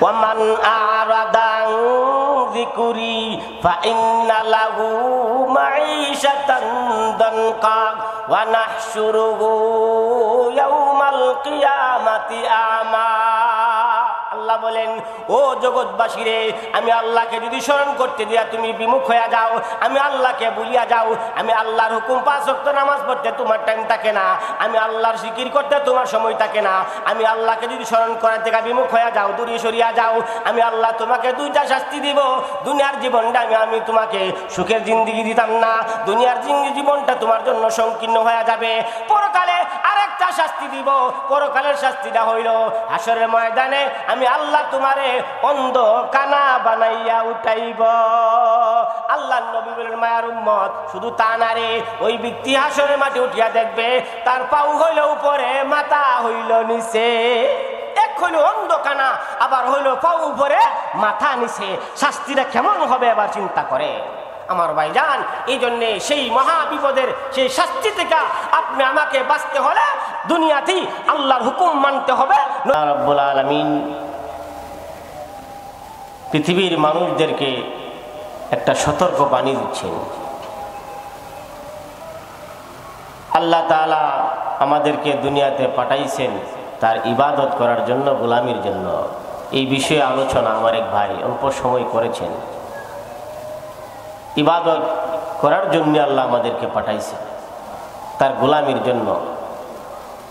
ওয়ামান আরাদা আন যিকরি ফাইন্না লাহু মাঈশাতান দানকা ওয়া নাহশুরুহু ইয়াওমাল কিয়ামাতি আমা। আল্লাহ বলেন, ও জগৎবাসী রে, আমি আল্লাহকে যদি স্মরণ করতে দিয়া তুমি বিমুখ হয়ে যাও, আমি আল্লাহকে ভুলিয়া যাও, আমি আল্লাহর হুকুম 5 ওয়াক্ত নামাজ পড়তে তোমার টাইম থাকে না, আমি আল্লাহর জিকির করতে তোমার সময় থাকে না, আমি আল্লাহকে যদি স্মরণ করার থেকে বিমুখ হয়ে যাও, দূরে সরিয়া যাও, আমি আল্লাহ তোমাকে 2টা শাস্তি দিব। দুনিয়ার জীবনটা আমি তোমাকে সুখের জিন্দেগি দিতাম না, দুনিয়ার জীবনটা তোমার জন্য সংকীর্ণ হয়ে যাবে। পরকালে আরেকটা শাস্তি দিব। পরকালের শাস্তিটা হইল হাসরের ময়দানে আমি আল্লাহ তোমারে অন্ধ কানা বানাইয়া উঠাইব। আল্লাহর নবী বলেন, মায়ার উম্মত, শুধু তা না রে, ওই ব্যক্তি হাসরের মাঠে উঠিয়া দেখবে তার পাও হইল উপরে, মাথা হইল নিচে। এক হইল অন্ধ কানা, আবার হইল পাও উপরে, মাথা নিচে। শাস্তিটা কেমন হবে এবার চিন্তা করে আমার ভাইজান। এই জন্যে সেই মহা বিপদের সেই শাস্তি থেকে আপনি আমাকে বাঁচতে হলে দুনিয়াতেই আল্লাহর হুকুম মানতে হবে। রব্বুল আলামিন পৃথিবীর মানুষদেরকে একটা সতর্ক বাণী দিচ্ছেন। আল্লাহ তাআলা আমাদেরকে দুনিয়াতে পাঠাইছেন তার ইবাদত করার জন্য, গোলামির জন্য। এই বিষয়ে আলোচনা আমার এক ভাই অল্প সময় করেছেন। ইবাদত করার জন্য আল্লাহ আমাদেরকে পাঠাইছেন, তার গোলামির জন্য।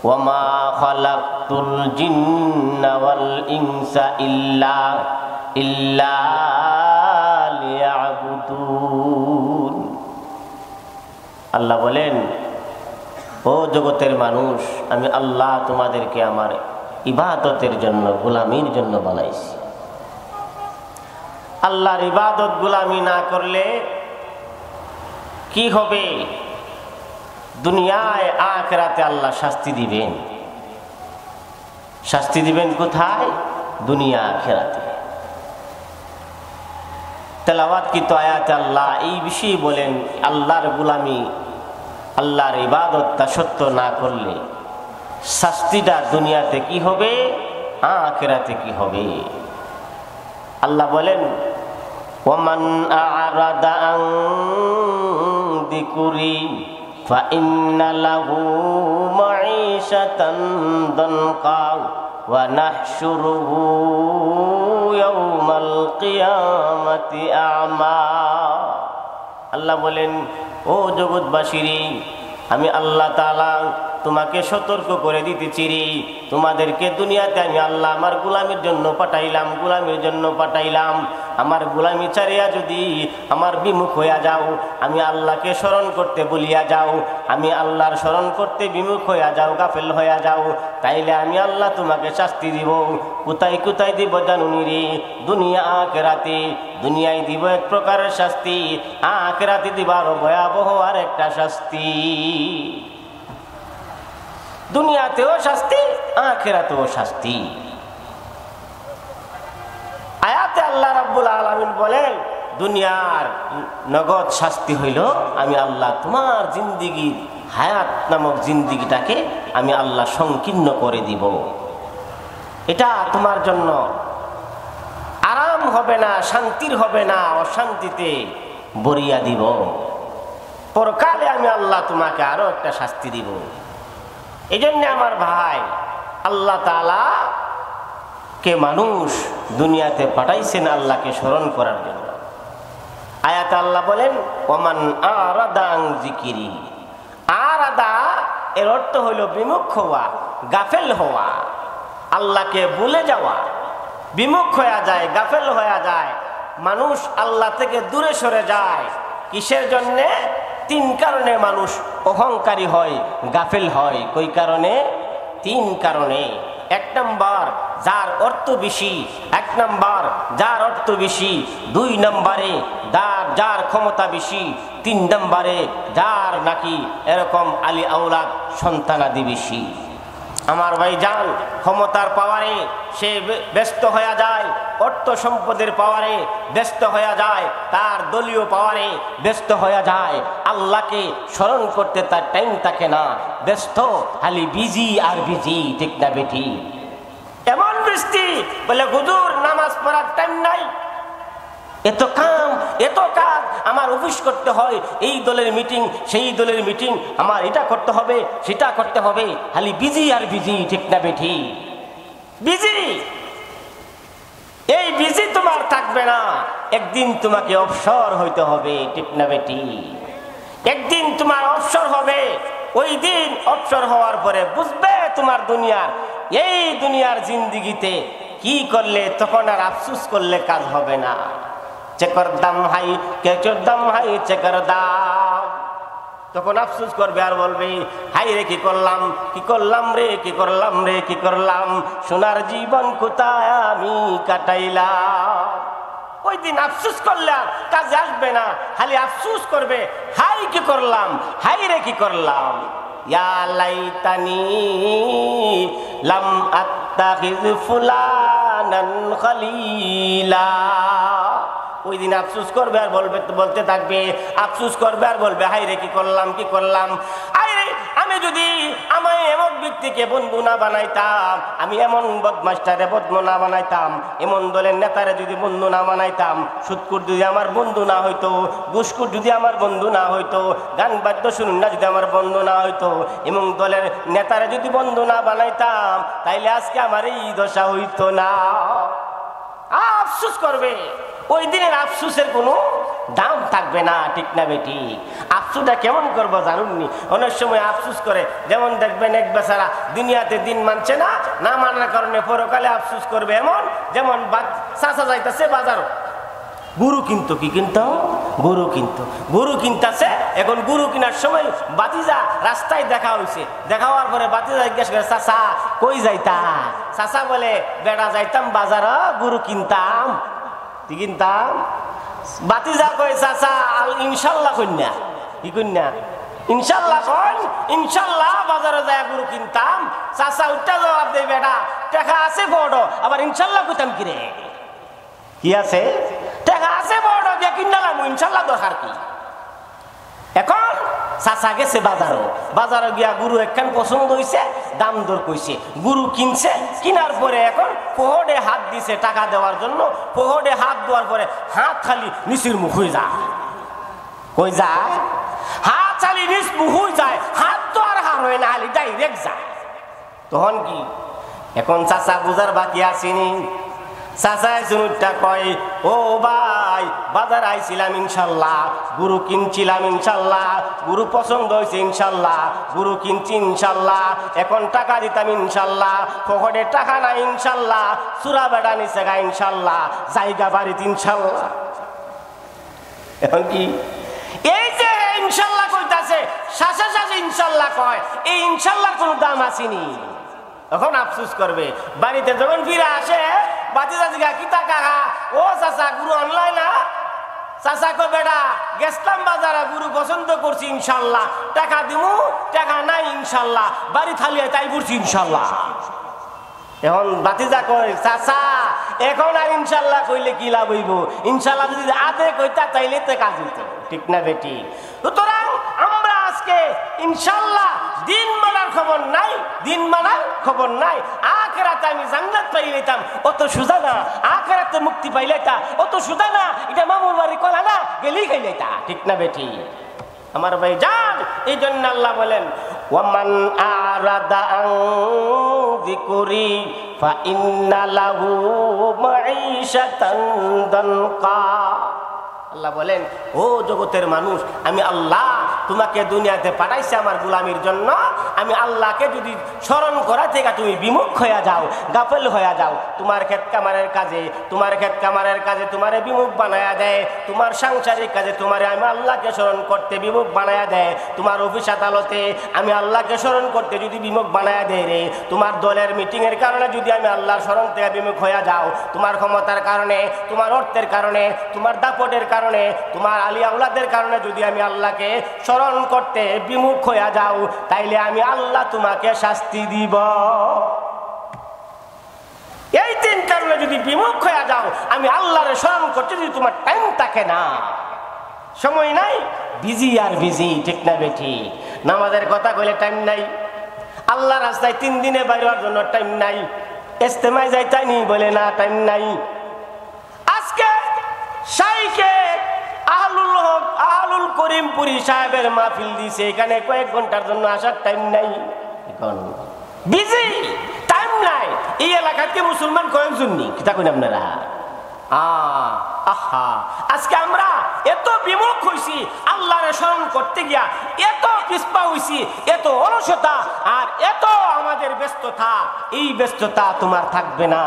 ওয়ামা খালাকতুল জিন্না ওয়াল ইনসা ইল্লা লিয়াবুদুন। আল্লাহ বলেন, ও জগতের মানুষ, আমি আল্লাহ তোমাদেরকে আমার ইবাদতের জন্য, গোলামির জন্য বানাইছি। আল্লাহর ইবাদত গোলামি না করলে কি হবে? দুনিয়ায় আখিরাতে আল্লাহ শাস্তি দিবেন। শাস্তি দিবেন কোথায়? দুনিয়া আখিরাতে। তেলাওয়াতকৃত আয়াতে আল্লাহ এই বিষয়ে বলেন, আল্লাহর গোলামি, আল্লাহর ইবাদতটা সত্য না করলে শাস্তিটা দুনিয়াতে কি হবে, আখিরাতে কি হবে। আল্লাহ বলেন, ওয়ামান আরাদা আন যিকরি ফাইন্না লাহু মাঈশাতান দানকা ওয়া নাহশুরুহু ইয়াওমাল কিয়ামাতি আমা। আল্লাহ বলেন, ও জগৎবাসীরে, আমি আল্লাহ তাআলা তোমাকে সতর্ক করে দিতেছি রে, তোমাদেরকে দুনিয়াতে আমি আল্লাহ আমার গোলামির জন্য পাঠাইলাম, গোলামির জন্য পাঠাইলাম। আমার গোলামি ছাড়িয়া যদি আমার বিমুখ হইয়া যাও, আমি আল্লাহকে স্মরণ করতে ভুলিয়া যাও, আমি আল্লাহর স্মরণ করতে বিমুখ হইয়া যাও, গাফেল হইয়া যাও, তাইলে আমি আল্লাহ তোমাকে শাস্তি দিব। কোথায় কোথায় দিব জানুনি রে? দুনিয়া আখিরাতে। দুনিয়ায় দিব এক প্রকারের শাস্তি, আখিরাতে দিব আরো ভয়াবহ আর একটা শাস্তি। দুনিয়াতেও শাস্তি, আখিরাতেও শাস্তি। আয়াতে আল্লাহ রাব্বুল আলামিন বলেন, দুনিয়ার নগদ শাস্তি হইল আমি আল্লাহ তোমার জিন্দিগি, হায়াত নামক জিন্দিগিটাকে আমি আল্লাহ সংকীর্ণ করে দিব। এটা তোমার জন্য আরাম হবে না, শান্তির হবে না, অশান্তিতে ভরিয়া দিব। পরকালে আমি আল্লাহ তোমাকে আরো একটা শাস্তি দিব। এই জন্য আমার ভাই, আল্লাহ তাআলা কে মানুষ দুনিয়াতে পাঠাইছেন আল্লাহকে স্মরণ করার জন্য। আয়াতে আল্লাহ বলেন, ওমান আরাদা আন যিকরি। আরাদা এর অর্থ হইল বিমুখ হওয়া, গাফেল হওয়া, আল্লাহকে ভুলে যাওয়া। বিমুখ হয়ে যায়, গাফেল হয়ে যায়, মানুষ আল্লাহ থেকে দূরে সরে যায়। কিসের জন্যে? 3 কারণে মানুষ অহংকারী হয়, গাফেল হয়। কই কারণে? 3 কারণে। 1 নম্বর, যার অর্থ বেশি। 1 নম্বর, যার অর্থ বেশি। 2 নম্বরে যার ক্ষমতা বেশি। 3 নম্বরে যার নাকি এরকম আলী আওলাদ সন্তানাদি বেশি। আমার ভাই জান, ক্ষমতার পাওয়ারে সে ব্যস্ত হয়ে যায়, অর্থ সম্পদের পাওয়ারে ব্যস্ত হয়ে যায়, তার দলীয় পাওয়ারে ব্যস্ত হয়ে যায়। আল্লাহকে স্মরণ করতে তার টাইম থাকে না, ব্যস্ত, খালি বিজি আর বিজি। ঠিক না বেটি? এমন চিশতি বলে হুজুর নামাজ পড়ার টাইম নাই, এত কাম এত কাজ, আমার অফিস করতে হয়, এই দলের মিটিং সেই দলের মিটিং, আমার এটা করতে হবে সেটা করতে হবে, খালি বিজি আর বিজি, ঠিক না বেঠি? বিজি, এই বিজি তোমার থাকবে না, একদিন তোমাকে অবসর হইতে হবে, ঠিক না বেটি? একদিন তোমার অবসর হবে, ওই দিন অবসর হওয়ার পরে বুঝবে তোমার দুনিয়ার, এই দুনিয়ার জিন্দিগিতে কি করলে তখন আর আফসুস করলে কাজ হবে না। চেকর দাম হাই কেচর দাম হাই চেকর দাম, তখন আফসুস করবে আর বলবে হাই রে কি করলাম, কি করলাম রে, কি করলাম রে, কি করলাম, সোনার জীবন কোথায় আমি কাটাইলাম। ওই দিন আফসুস করলে কাজে আসবে না, খালি আফসুস করবে হাই কি করলাম, হাই রে কি করলাম। ইয়া লাইতানি লাম আত্তাখিজ ফুলানান খলিলা, ওই দিন আফসুস করবে আর বলবে, বলতে থাকবে, আফসুস করবে আর বলবে হাই রে কি করলাম, কি করলাম। আরে আমি যদি আমায় এমন ব্যক্তিকে বন্ধু না বানাইতাম, আমি এমন বদমাস্টারে বন্ধু না বানাইতাম, এমন দলের নেতারে যদি বন্ধু না বানাইতাম, সুৎকুর যদি আমার বন্ধু না হইতো, ঘুষকুর যদি আমার বন্ধু না হইতো, গান বাদ্য শুনুন না যদি আমার বন্ধু না হইতো, এমন দলের নেতারে যদি বন্ধু না বানাইতাম, তাইলে আজকে আমার এই দশা হইতো না। আফসুস করবে, ওই দিনের আফসুসের কোনো দাম থাকবে না, ঠিক না বেটি? আফসুসটা কেমন করবো জানুননি? অনেক সময় আফসুস করে, যেমন দেখবেন এক বেচারা দুনিয়াতে দিন মানছে না, না মানার কারণে পরকালে আফসুস করবে। এমন যেমন চাচা যাইতেছে বাজার, গরু কিনতো, কি কিনতো? গরু কিনতো, গরু কিনতেছে। এখন গরু কেনার সময় বাতিজা রাস্তায় দেখা হয়েছে, দেখা হওয়ার পরে বাতিজা জিজ্ঞাসা করে চাচা কই যাইতা? চাচা বলে বেড়া যাইতাম বাজার, গরু কিনতাম, কি কিনতাম? বাতিজা কই চাচা ইনশাল্লাহ কন্যা, কি কন্যা? ইনশাল্লাহ কন, ইনশাল্লাহ বাজারে যায় গরু কিনতাম। চাচা উঠটা জবাব দেয় বেটা টাকা আছে বড়, আবার ইনশাল্লাহ কইতাম কিরে? কি আছে? টাকা আছে বড়, দিয়ে কিনলাম, ইনশাল্লাহ দরকার কি? এখন চাচা গেছে বাজারও, বাজারে গিয়া গরু একখান পছন্দ হয়েছে, দাম দর কইছে, গরু কিনছে, কিনার পরে এখন পোহরে হাত দিছে টাকা দেওয়ার জন্য, পোহরে হাত দেওয়ার পরে হাত খালি নিচের মুখ হয়ে যায়, কই যায়? হাত খালি নিচ মুখ হয়ে যায়, হাত তো আর হার হয় না, খালি ডাইরেক্ট যায়। তখন কি এখন চাচা বুঝার বাকি আসেনি? চাচায় জুনুরটা কয় ও ভাই বাজার আইছিলাম ইনশাল্লাহ, গরু কিনছিলাম ইনশাল্লাহ, গরু পছন্দ হয়েছে ইনশাল্লাহ, গরু কিনছি ইনশাল্লাহ, এখন টাকা দিতাম ইনশাল্লাহ, পকেটে টাকা নাই ইনশাল্লাহ, চূড়া বেড়া নিচে গা ইনশাল্লাহ, জায়গা বাড়িতে ইনশাল্লাহ। এখন কি এই যে ইনশাল্লাহ কইতাছে, শাসা শাসা ইনশাল্লাহ কয়, এই ইনশাল্লাহ কোনো দাম আসেনি। এখন আফসুস করবে, বাড়িতে যখন ফিরে আসে বাতিজা জিগা কিতা কাকা, ও চাচা গুরু আনলাই না? চাচা কো বেটা গেছলাম বাজারে, গুরু পছন্দ করছি ইনশাল্লাহ, টাকা দিমু, টাকা নাই ইনশাল্লাহ, বাড়ি থালিয়ে তাই করছি ইনশাল্লাহ। এখন বাতিজা কয় চাচা এখন আর ইনশাল্লাহ কইলে কি লাভ হইব? ইনশাল্লাহ যদি আদে কইতা তাইলে তো কাজ হইতো, ঠিক না বেটি? সুতরাং আমরা আজকে ইনশাল্লাহ দিন মানার খবর নাই, দিন মানার খবর নাই। আখিরাতে আমি জান্নাত পাই লইতাম, অত সুজা না। আখিরাতে মুক্তি পাইলেতা অত সুজা না। এটা মামুর বাড়ি কলা না, গেলেই খাইলেতা, ঠিক না বেটি? আমার ভাই যান, এই জন্য আল্লাহ বলেন ওয়ামান আরাদা আন যিকরি ফা ইন্না লাহু মাঈশাতান দানকা। আল্লাহ বলেন ও জগতের মানুষ, আমি আল্লাহ তোমাকে দুনিয়াতে পাঠাইছি আমার গোলামির জন্য। আমি আল্লাহকে যদি স্মরণ করা থেকে তুমি বিমুখ হয়ে যাও, গাফেল হয়ে যাও, তোমার ক্ষেত কামারের কাজে, তোমার ক্ষেত কামারের কাজে তোমারে বিমুখ বানায়া দেয়, তোমার সাংসারিক কাজে তোমারে আমি আল্লাহকে স্মরণ করতে বিমুখ বানায়া দেয়, তোমার অফিস আদালতে আমি আল্লাহকে স্মরণ করতে যদি বিমুখ বানায়া দেয় রে, তোমার দলের মিটিংয়ের কারণে যদি আমি আল্লাহর স্মরণ থেকে বিমুখ হয়ে যাও, তোমার ক্ষমতার কারণে, তোমার অর্থের কারণে, তোমার দাপটের কারণে, তোমার আলী আওলাদের কারণে যদি আমি আল্লাহকে স্মরণ করতে বিমুখ হয়ে যাও, তাইলে আমি আল্লাহ তোমাকে শাস্তি দিব। এই তিন কারণে যদি বিমুখ হয়ে যাও, আমি আল্লাহরে স্মরণ করতে যদি তোমার টাইম থাকে না, সময় নাই, বিজি আর বিজি, ঠিক না বেঠি? নামাজের কথা কইলে টাইম নাই, আল্লাহ রাস্তায় 3 দিনে বাইর হওয়ার জন্য টাইম নাই, ইস্তেমায় যাইতাইনি, বলে না টাইম নাই। আজকে শাইখে আহলুল হক আহলুল করিমপুরি সাহেবের মাহফিল দিছে, এখানে কয়েক ঘন্টার জন্য আসার টাইম নাই, এখন বিজি, টাইম নাই। এই এলাকাতে মুসলমান কয়েকজন নি, কিতা কইন আপনারা? আহা, আজকে আমরা এত বিমুখ হইছি আল্লাহরে স্মরণ করতে গিয়া, এত পিছপা হইছি, এত অলসতা আর এত আমাদের ব্যস্ততা। এই ব্যস্ততা তোমার থাকবে না।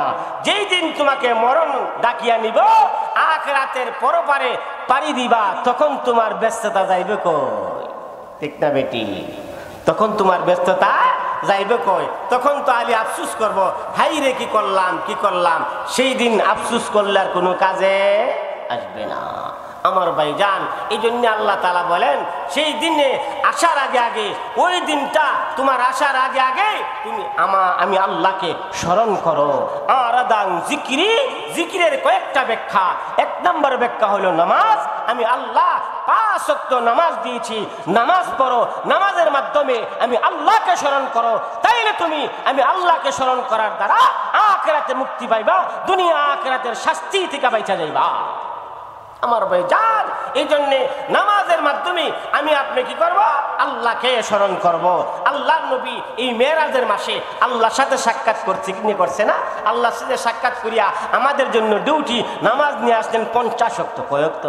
যেই দিন তোমাকে মরণ ডাকিয়া নিব, আখিরাতের পরপারে পাড়ি দিবা, তখন তোমার ব্যস্ততা যাইবে কই? ঠিক না বেটি? তখন তোমার ব্যস্ততা যাইবে কই? তখন তো আলী আফসুস করব, হাই রে কি করলাম কি করলাম। সেই দিন আফসুস করলে আর কোনো কাজে আসবে না আমার ভাইজান। এই জন্য আল্লাহ তাআলা বলেন, সেই দিনে আসার আগে আগে, ওই দিনটা তোমার আসার আগে আগে তুমি আমি আল্লাহকে স্মরণ করো। আরাদান জিকিরি, জিকিরের কয়েকটা ব্যাখ্যা। এক নম্বর ব্যাখ্যা হলো নামাজ। আমি আল্লাহ 5 ওয়াক্ত নামাজ দিয়েছি, নামাজ পড়ো, নামাজের মাধ্যমে আমি আল্লাহকে স্মরণ করো। তাইলে তুমি আমি আল্লাহকে স্মরণ করার দ্বারা আখিরাতে মুক্তি পাইবা, দুনিয়া আখিরাতের শাস্তি থেকে বাঁচা যাইবা আমার ভাইজান। এই জন্যে নামাজের মাধ্যমে আমি আপনি কি করব? আল্লাহকে স্মরণ করব। আল্লাহর নবী এই মেরাজের মাসে আল্লাহর সাথে সাক্ষাৎ করছে, কি নিয়ে করছে না? আল্লাহর সাথে সাক্ষাৎ করিয়া আমাদের জন্য ডিউটি নামাজ নিয়ে আসলেন 50 ওয়াক্ত। কয় ওয়াক্ত?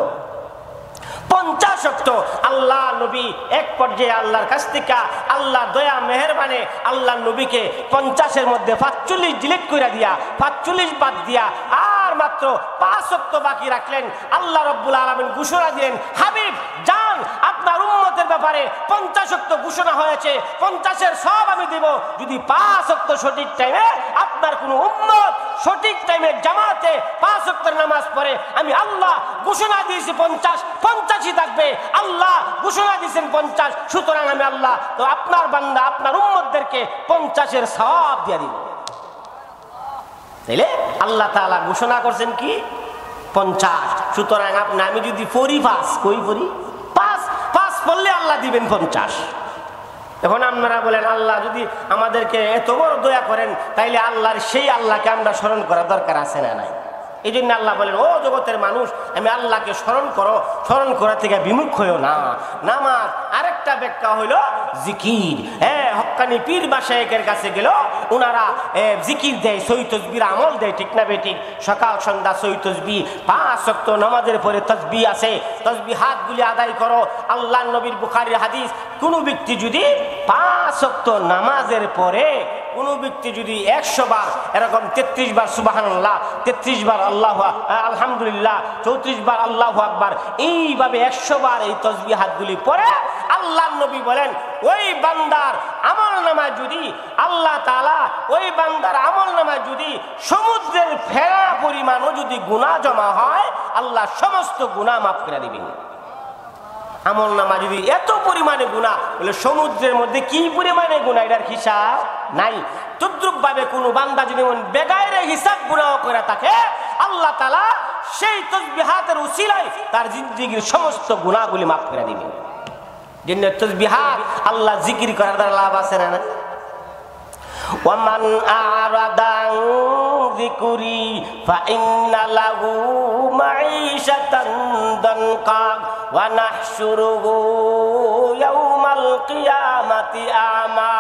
50 ওয়াক্ত। আল্লাহ নবী এক পর্যায়ে আল্লাহর কাছ থেকে আল্লাহ দয়া মেহেরবানে আল্লাহ নবীকে 50-এর মধ্যে 45 ডিলিট করে দিয়া, 45 বাদ দিয়া আর মাত্র 5 ওয়াক্ত বাকি রাখলেন। আল্লাহ রাব্বুল আলামিন ঘোষণা দিলেন, হাবিব যান, আপনার উম্মতের ব্যাপারে 50 ওয়াক্ত ঘোষণা হয়েছে, 50-এর সব আমি দেব যদি 5 ওয়াক্ত সঠিক টাইমে আপনার কোন উম্মত সঠিক টাইমে জামাতে 5 ওয়াক্তের নামাজ পড়ে। আমি আল্লাহ ঘোষণা দিয়েছি 50 থাকবে। আল্লাহ ঘোষণা দিয়েছেন 50, সুতরাং আমি আল্লাহ তো আপনার বান্দা আপনার উম্মতদেরকে 50-এর সওয়াব দিয়ে দিব। তাইলে আল্লাহ তাআলা ঘোষণা করছেন কি? 50। সুতরাং আমি যদি পড়ি 5, কই পড়ি 5 পড়লে আল্লাহ দিবেন 50। এখন আপনারা বলেন, আল্লাহ যদি আমাদেরকে এত বড় দয়া করেন, তাইলে আল্লাহর সেই আল্লাহকে আমরা স্মরণ করা দরকার আছে না নাই? এই জন্য আল্লাহ বলেন, ও জগতের মানুষ, আমি আল্লাহকে স্মরণ করো, স্মরণ করা থেকে বিমুখ হইও না। নামাজ আরেকটা ব্যাখ্যা হইল জিকির। হক্কানি পীর মাশায়েখের কাছে গেল, ওনারা জিকির দেয়, সই তসবির আমল দেয়, ঠিক না বেঠিক? সকাল সন্ধ্যা সই তসবি, 5 ওয়াক্ত নামাজের পরে তসবি আছে, তসবি হাতগুলি আদায় করো। আল্লাহ নবীর বুখারীর হাদিস, কোন ব্যক্তি যদি 5 ওয়াক্ত নামাজের পরে কোন ব্যক্তি যদি 100 বার এরকম 33 বার সুবহানাল্লাহ, 33 বার আল্লাহু আলহামদুলিল্লাহ, 34 বার আল্লাহু আকবার, এইভাবে 100 বার এই তসবিহ হাতগুলি পড়ে, আল্লাহর নবী বলেন, ওই বান্দার আমলনামায় যদি আল্লাহ তাআলা ওই বান্দার আমলনামায় যদি সমুদ্রের ফেরা পরিমাণও যদি গুনাহ জমা হয়, আল্লাহ সমস্ত গুনাহ মাফ করে দিবেন। আমলনামা যদি এত পরিমাণে গুনাহ, বলে সমুদ্রের মধ্যে কি পরিমাণে গুনাহ, এটার হিসাব নাই। তদ্রুপ ভাবে কোন বান্দা যদি বেগাইরে হিসাব গুনাহ করে থাকে, আল্লাহ তাআলা সেই তাসবিহাতের উসিলায় তার জিন্দেগীর সমস্ত গুনাহগুলি মাফ করে দিবেন। যেন তাসবিহাত আল্লাহ জিকির করার দ্বারা লাভ আছে না? ওয়ামান আরাদান যিকরি ফাইন্না লাহু মাঈশাতান দানকা ওয়া নাহশুরুহু ইয়াওমাল কিয়ামাতি আমা।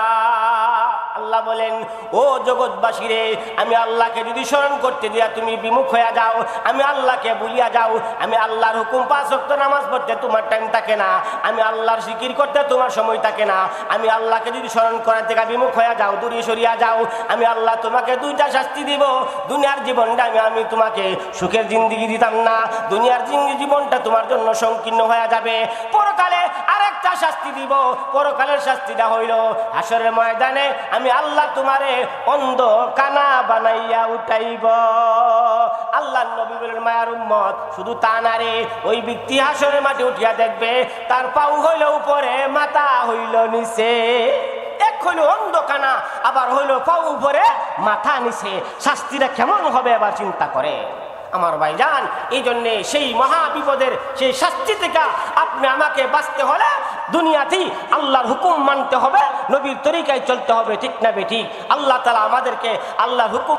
আল্লাহ বলেন, ও জগৎবাসী রে, আমি আল্লাহকে যদি স্মরণ করতে দিয়া তুমি বিমুখ হয়ে যাও, আমি আল্লাহকে ভুলিয়া যাও, আমি আল্লাহর হুকুম 5 ওয়াক্ত নামাজ পড়তে তোমার টাইম থাকে না, আমি আল্লাহর জিকির করতে তোমার সময় থাকে না, আমি আল্লাহকে যদি স্মরণ করার থেকে বিমুখ হয়ে যাও, দূরে সরিয়া যাও, আমি আল্লাহ তোমাকে 2টা শাস্তি দিব। দুনিয়ার জীবনটা আমি তোমাকে সুখের জিন্দেগি দিতাম না, দুনিয়ার জীবনটা তোমার জন্য সংকীর্ণ হয়ে যাবে। পরকালে আরেকটা শাস্তি দিব। পরকালের শাস্তিটা হইল হাসরের ময়দানে আমি আল্লাহ তোমারে অন্ধ কানা বানাইয়া উঠাইব। আল্লাহর নবী বলেন, মায়ার উম্মত, শুধু তা না রে, ওই ব্যক্তি হাসরের মাঠে উঠিয়া দেখবে তার পাও হইল উপরে, মাথা হইল নিচে। এক হইল অন্ধ কানা, আবার হইল পাও উপরে, মাথা নিচে। শাস্তিটা কেমন হবে এবার চিন্তা করে আমার ভাইজান। এই জন্যে সেই মহা বিপদের সেই শাস্তি থেকে আপনি আমাকে বাঁচতে হলে দুনিয়াতেই আল্লাহর হুকুম মানতে হবে, নবীর তরিকায় চলতে হবে, ঠিক না বেঠিক? আল্লাহ তাআলা আমাদেরকে আল্লাহর হুকুম